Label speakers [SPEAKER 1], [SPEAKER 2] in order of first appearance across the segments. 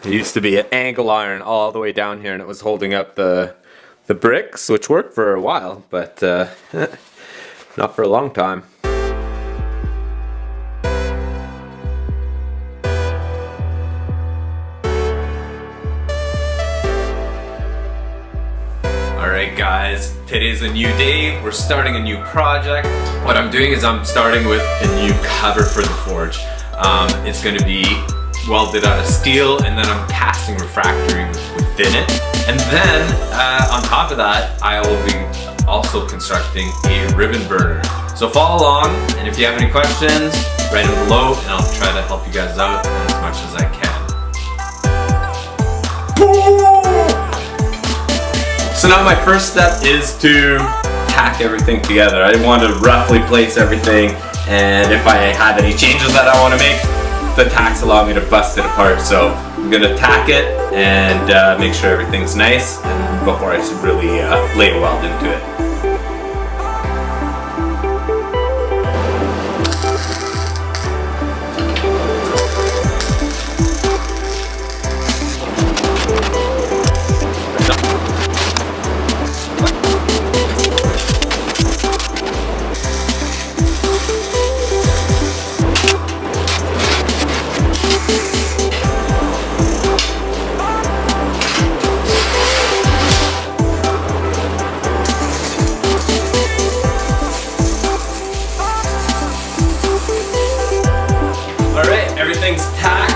[SPEAKER 1] It used to be an angle iron all the way down here, and it was holding up the bricks, which worked for a while, but not for a long time. Alright guys, today's a new day. We're starting a new project. What I'm doing is I'm starting with a new cover for the forge. It's going to be welded out of steel, and then I'm casting refractory within it. And then on top of that, I will be also constructing a ribbon burner. So follow along, and if you have any questions, write them below, and I'll try to help you guys out as much as I can. So now my first step is to tack everything together. I want to roughly place everything, and if I have any changes that I want to make, the tacks allow me to bust it apart. So I'm going to tack it and make sure everything's nice and before I really lay a weld into it. Everything's tacked.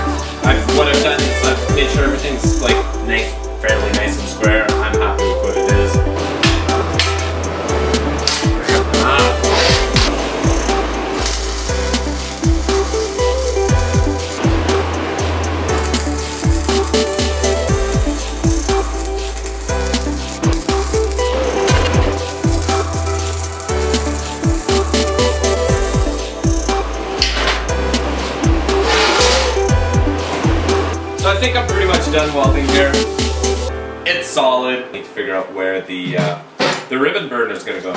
[SPEAKER 1] What I've done is I've made sure everything's like nice, fairly nice and square. I'm happy with what it is. So I think I'm pretty much done welding here. It's solid. I need to figure out where the ribbon burner is going to go.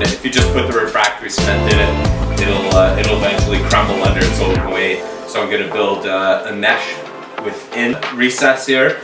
[SPEAKER 1] If you just put the refractory cement in it, it'll eventually crumble under its own weight. So I'm going to build a mesh within recess here.